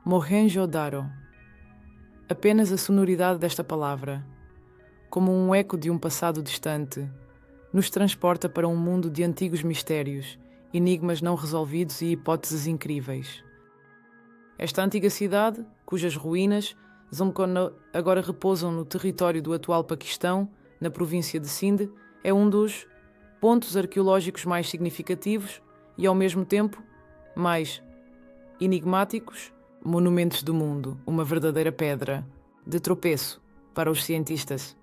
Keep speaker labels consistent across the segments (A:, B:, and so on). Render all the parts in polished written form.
A: Mohenjo-Daro. Apenas a sonoridade desta palavra, como um eco de um passado distante, nos transporta para um mundo de antigos mistérios, enigmas não resolvidos e hipóteses incríveis. Esta antiga cidade, cujas ruínas Zamkona agora repousam no território do atual Paquistão, na província de Sindh, é um dos pontos arqueológicos mais significativos e, ao mesmo tempo, mais enigmáticos monumentos do mundo, uma verdadeira pedra de tropeço para os cientistas.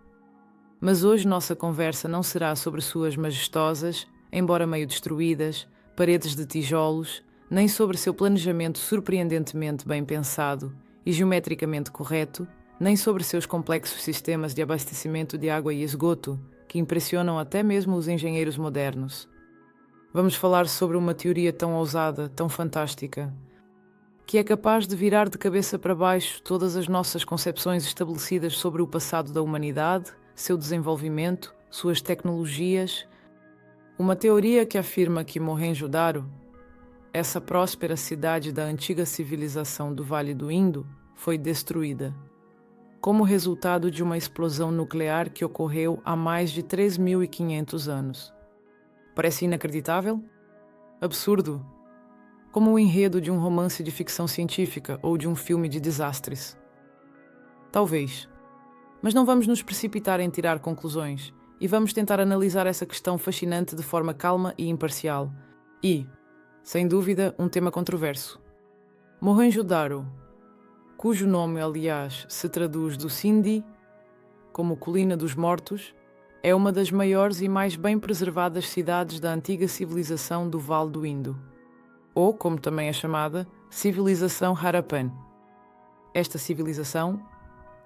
A: Mas hoje nossa conversa não será sobre suas majestosas, embora meio destruídas, paredes de tijolos, nem sobre seu planejamento surpreendentemente bem pensado e geometricamente correto, nem sobre seus complexos sistemas de abastecimento de água e esgoto, que impressionam até mesmo os engenheiros modernos. Vamos falar sobre uma teoria tão ousada, tão fantástica, que é capaz de virar de cabeça para baixo todas as nossas concepções estabelecidas sobre o passado da humanidade, seu desenvolvimento, suas tecnologias. Uma teoria que afirma que Mohenjo-Daro, essa próspera cidade da antiga civilização do Vale do Indo, foi destruída, como resultado de uma explosão nuclear que ocorreu há mais de 3.500 anos. Parece inacreditável? Absurdo? Como o enredo de um romance de ficção científica ou de um filme de desastres. Talvez. Mas não vamos nos precipitar em tirar conclusões e vamos tentar analisar essa questão fascinante de forma calma e imparcial. E, sem dúvida, um tema controverso. Mohenjo-Daro, cujo nome, aliás, se traduz do Sindhi como Colina dos Mortos, é uma das maiores e mais bem preservadas cidades da antiga civilização do Vale do Indo, ou, como também é chamada, Civilização Harappan. Esta civilização,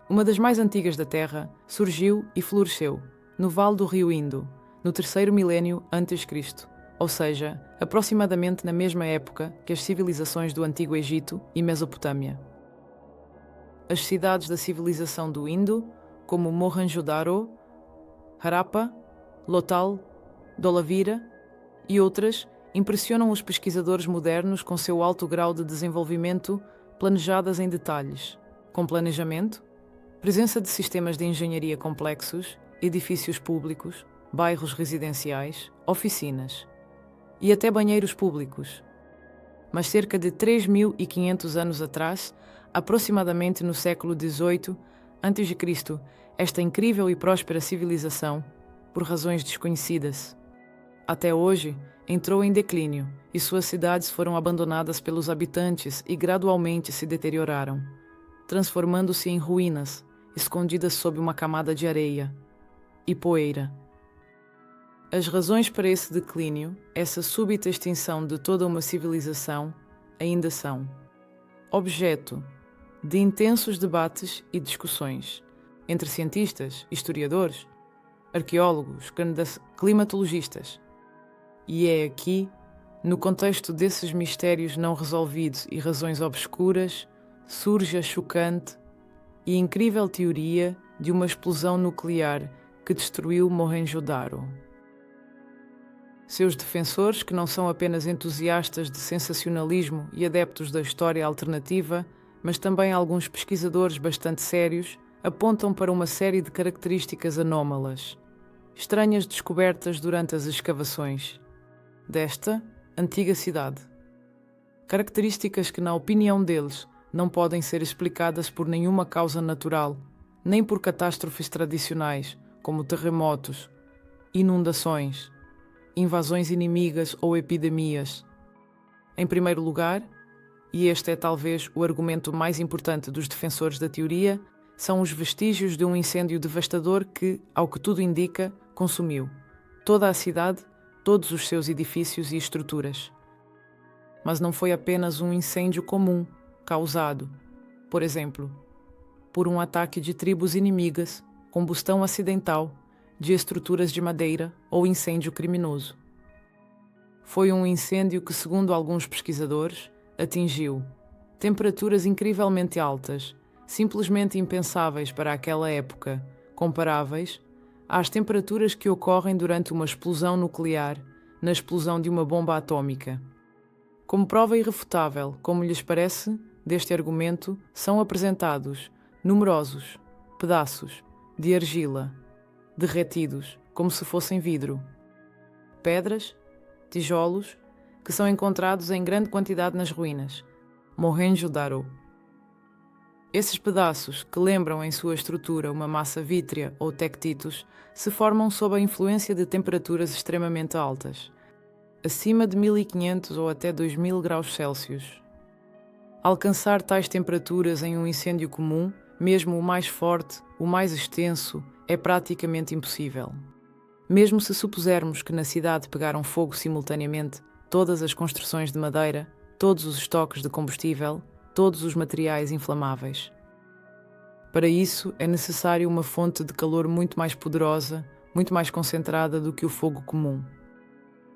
A: uma das mais antigas da Terra, surgiu e floresceu no Vale do Rio Indo, no 3º milénio a.C., ou seja, aproximadamente na mesma época que as civilizações do Antigo Egito e Mesopotâmia. As cidades da civilização do Indo, como Mohenjo-Daro, Harappa, Lothal, Dholavira e outras, impressionam os pesquisadores modernos com seu alto grau de desenvolvimento, planejadas em detalhes, com planejamento, presença de sistemas de engenharia complexos, edifícios públicos, bairros residenciais, oficinas e até banheiros públicos. Mas cerca de 3.500 anos atrás, aproximadamente no século XVIII a.C., esta incrível e próspera civilização, por razões desconhecidas, até hoje, entrou em declínio e suas cidades foram abandonadas pelos habitantes e gradualmente se deterioraram, transformando-se em ruínas, escondidas sob uma camada de areia e poeira. As razões para esse declínio, essa súbita extinção de toda uma civilização, ainda são objeto de intensos debates e discussões entre cientistas, historiadores, arqueólogos, climatologistas. E é aqui, no contexto desses mistérios não resolvidos e razões obscuras, surge a chocante e incrível teoria de uma explosão nuclear que destruiu Mohenjo-Daro. Seus defensores, que não são apenas entusiastas de sensacionalismo e adeptos da história alternativa, mas também alguns pesquisadores bastante sérios, apontam para uma série de características anómalas, estranhas descobertas durante as escavações desta antiga cidade. Características que, na opinião deles, não podem ser explicadas por nenhuma causa natural, nem por catástrofes tradicionais, como terremotos, inundações, invasões inimigas ou epidemias. Em primeiro lugar, e este é talvez o argumento mais importante dos defensores da teoria, são os vestígios de um incêndio devastador que, ao que tudo indica, consumiu toda a cidade, todos os seus edifícios e estruturas. Mas não foi apenas um incêndio comum, causado, por exemplo, por um ataque de tribos inimigas, combustão acidental, de estruturas de madeira ou incêndio criminoso. Foi um incêndio que, segundo alguns pesquisadores, atingiu temperaturas incrivelmente altas, simplesmente impensáveis para aquela época, comparáveis às temperaturas que ocorrem durante uma explosão nuclear, na explosão de uma bomba atômica. Como prova irrefutável, como lhes parece, deste argumento são apresentados numerosos pedaços de argila derretidos como se fossem vidro, pedras, tijolos que são encontrados em grande quantidade nas ruínas, Mohenjo-Daro. Esses pedaços, que lembram em sua estrutura uma massa vítrea ou tectitos, se formam sob a influência de temperaturas extremamente altas, acima de 1500 ou até 2000 graus Celsius. Alcançar tais temperaturas em um incêndio comum, mesmo o mais forte, o mais extenso, é praticamente impossível. Mesmo se supusermos que na cidade pegaram fogo simultaneamente todas as construções de madeira, todos os estoques de combustível, todos os materiais inflamáveis. Para isso é necessário uma fonte de calor muito mais poderosa, muito mais concentrada do que o fogo comum.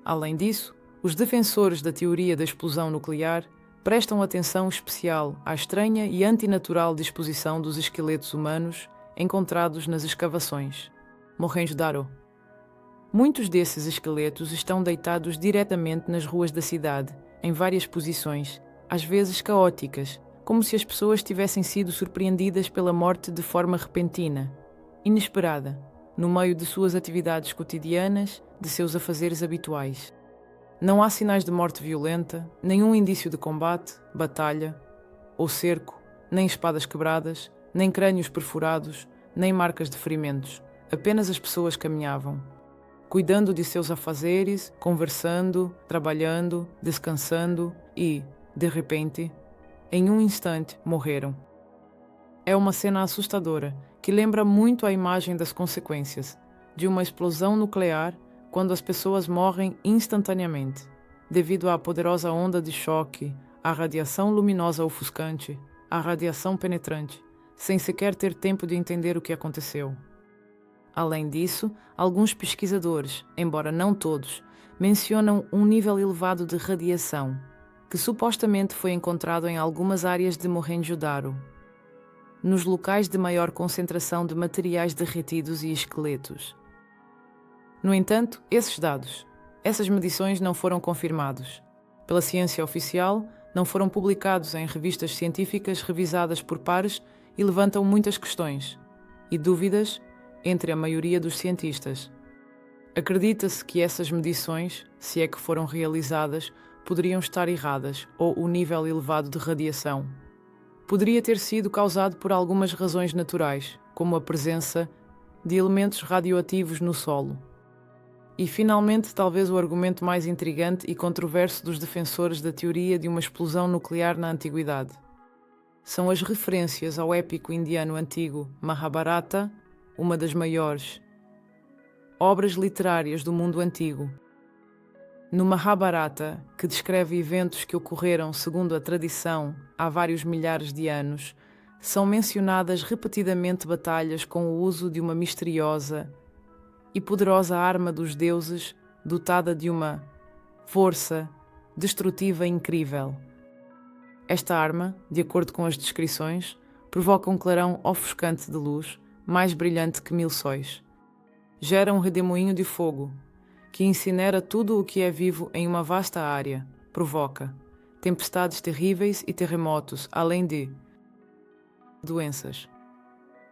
A: Além disso, os defensores da teoria da explosão nuclear prestam atenção especial à estranha e antinatural disposição dos esqueletos humanos encontrados nas escavações, Mohenjo-Daro. Muitos desses esqueletos estão deitados diretamente nas ruas da cidade, em várias posições, às vezes caóticas, como se as pessoas tivessem sido surpreendidas pela morte de forma repentina, inesperada, no meio de suas atividades cotidianas, de seus afazeres habituais. Não há sinais de morte violenta, nenhum indício de combate, batalha ou cerco, nem espadas quebradas, nem crânios perfurados, nem marcas de ferimentos. Apenas as pessoas caminhavam, cuidando de seus afazeres, conversando, trabalhando, descansando e, de repente, em um instante, morreram. É uma cena assustadora que lembra muito a imagem das consequências de uma explosão nuclear quando as pessoas morrem instantaneamente, devido à poderosa onda de choque, à radiação luminosa ofuscante, à radiação penetrante, sem sequer ter tempo de entender o que aconteceu. Além disso, alguns pesquisadores, embora não todos, mencionam um nível elevado de radiação, que supostamente foi encontrado em algumas áreas de Mohenjo-Daro, nos locais de maior concentração de materiais derretidos e esqueletos. No entanto, esses dados, essas medições não foram confirmados pela ciência oficial, não foram publicados em revistas científicas revisadas por pares e levantam muitas questões e dúvidas entre a maioria dos cientistas. Acredita-se que essas medições, se é que foram realizadas, poderiam estar erradas ou o nível elevado de radiação poderia ter sido causado por algumas razões naturais, como a presença de elementos radioativos no solo. E, finalmente, talvez o argumento mais intrigante e controverso dos defensores da teoria de uma explosão nuclear na antiguidade. São as referências ao épico indiano antigo Mahabharata, uma das maiores obras literárias do mundo antigo. No Mahabharata, que descreve eventos que ocorreram segundo a tradição há vários milhares de anos, são mencionadas repetidamente batalhas com o uso de uma misteriosa e poderosa arma dos deuses dotada de uma força destrutiva incrível. Esta arma, de acordo com as descrições, provoca um clarão ofuscante de luz, mais brilhante que 1000 sóis. Gera um redemoinho de fogo, que incinera tudo o que é vivo em uma vasta área, provoca tempestades terríveis e terremotos, além de doenças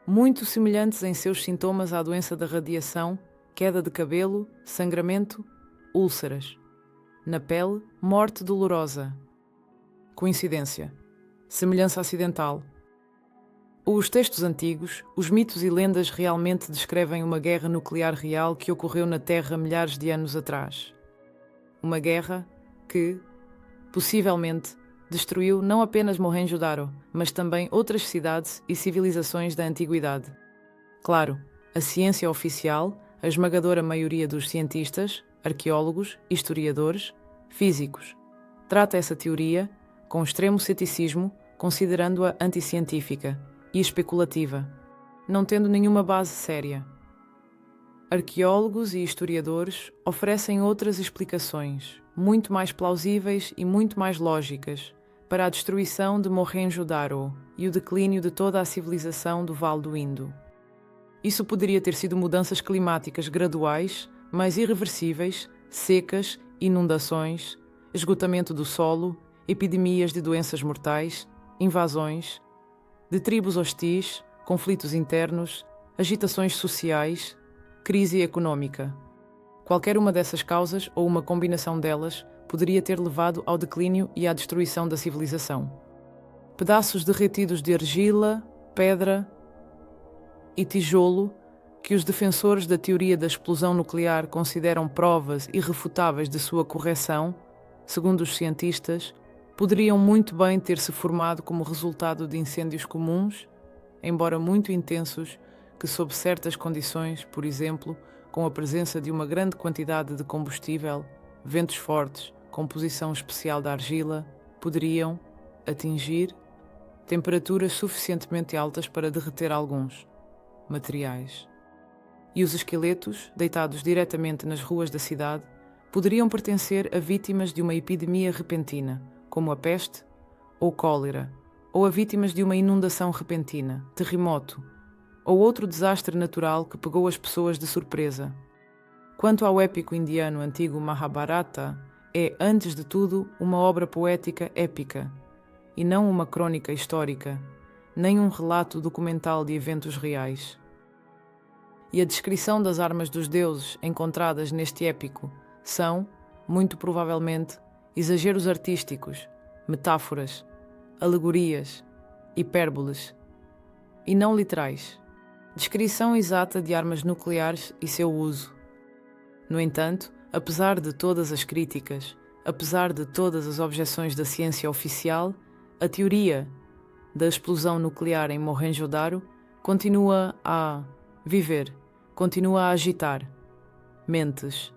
A: muito semelhantes em seus sintomas à doença da radiação, queda de cabelo, sangramento, úlceras. Na pele, morte dolorosa. Coincidência. Semelhança acidental. Os textos antigos, os mitos e lendas realmente descrevem uma guerra nuclear real que ocorreu na Terra milhares de anos atrás. Uma guerra que, possivelmente, destruiu não apenas Mohenjo-Daro, mas também outras cidades e civilizações da antiguidade. Claro, a ciência oficial, a esmagadora maioria dos cientistas, arqueólogos, historiadores, físicos, trata essa teoria com extremo ceticismo, considerando-a anticientífica e especulativa, não tendo nenhuma base séria. Arqueólogos e historiadores oferecem outras explicações, muito mais plausíveis e muito mais lógicas, para a destruição de Mohenjo-Daro e o declínio de toda a civilização do Vale do Indo. Isso poderia ter sido mudanças climáticas graduais, mas irreversíveis, secas, inundações, esgotamento do solo, epidemias de doenças mortais, invasões, de tribos hostis, conflitos internos, agitações sociais, crise econômica. Qualquer uma dessas causas ou uma combinação delas poderia ter levado ao declínio e à destruição da civilização. Pedaços derretidos de argila, pedra e tijolo que os defensores da teoria da explosão nuclear consideram provas irrefutáveis de sua correção, segundo os cientistas, poderiam muito bem ter-se formado como resultado de incêndios comuns, embora muito intensos, que sob certas condições, por exemplo, com a presença de uma grande quantidade de combustível, ventos fortes, composição especial da argila, poderiam atingir temperaturas suficientemente altas para derreter alguns materiais. E os esqueletos, deitados diretamente nas ruas da cidade, poderiam pertencer a vítimas de uma epidemia repentina, como a peste ou cólera, ou a vítimas de uma inundação repentina, terremoto, ou outro desastre natural que pegou as pessoas de surpresa. Quanto ao épico indiano antigo Mahabharata, é, antes de tudo, uma obra poética épica, e não uma crônica histórica, nem um relato documental de eventos reais. E a descrição das armas dos deuses encontradas neste épico são, muito provavelmente, exageros artísticos, metáforas, alegorias, hipérboles, e não literais. Descrição exata de armas nucleares e seu uso. No entanto, apesar de todas as críticas, apesar de todas as objeções da ciência oficial, a teoria da explosão nuclear em Mohenjo-Daro continua a viver, continua a agitar mentes,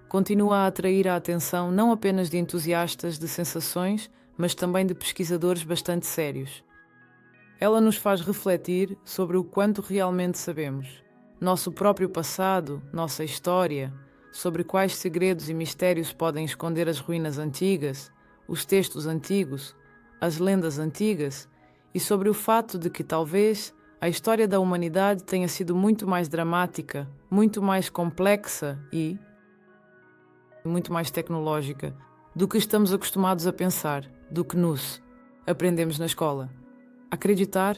A: continua a atrair a atenção não apenas de entusiastas de sensações, mas também de pesquisadores bastante sérios. Ela nos faz refletir sobre o quanto realmente sabemos, nosso próprio passado, nossa história, sobre quais segredos e mistérios podem esconder as ruínas antigas, os textos antigos, as lendas antigas, e sobre o fato de que talvez a história da humanidade tenha sido muito mais dramática, muito mais complexa e muito mais tecnológica do que estamos acostumados a pensar, do que nos aprendemos na escola. Acreditar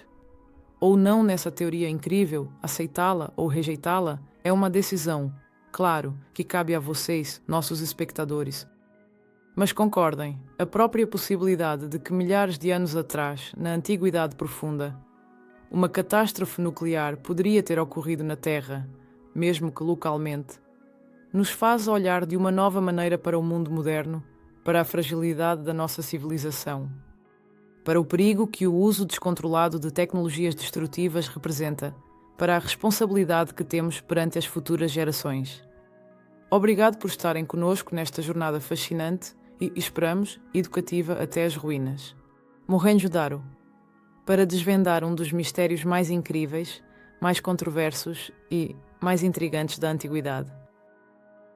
A: ou não nessa teoria incrível, aceitá-la ou rejeitá-la, é uma decisão, claro, que cabe a vocês, nossos espectadores. Mas concordem, a própria possibilidade de que milhares de anos atrás, na Antiguidade Profunda, uma catástrofe nuclear poderia ter ocorrido na Terra, mesmo que localmente, nos faz olhar de uma nova maneira para o mundo moderno, para a fragilidade da nossa civilização, para o perigo que o uso descontrolado de tecnologias destrutivas representa, para a responsabilidade que temos perante as futuras gerações. Obrigado por estarem conosco nesta jornada fascinante e, esperamos, educativa até as ruínas. Mohenjo-Daro, para desvendar um dos mistérios mais incríveis, mais controversos e mais intrigantes da antiguidade.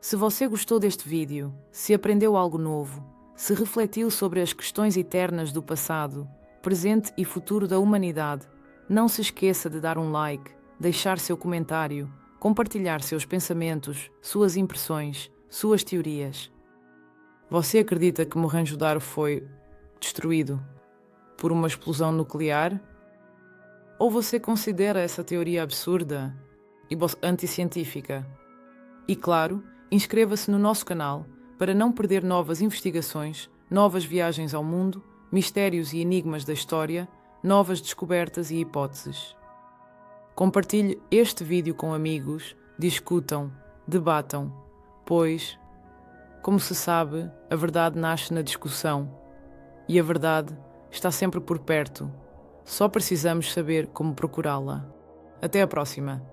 A: Se você gostou deste vídeo, se aprendeu algo novo, se refletiu sobre as questões eternas do passado, presente e futuro da humanidade, não se esqueça de dar um like, deixar seu comentário, compartilhar seus pensamentos, suas impressões, suas teorias. Você acredita que Mohenjo-Daro foi destruído por uma explosão nuclear? Ou você considera essa teoria absurda e anticientífica? E claro, inscreva-se no nosso canal para não perder novas investigações, novas viagens ao mundo, mistérios e enigmas da história, novas descobertas e hipóteses. Compartilhe este vídeo com amigos, discutam, debatam, pois, como se sabe, a verdade nasce na discussão e a verdade está sempre por perto. Só precisamos saber como procurá-la. Até a próxima!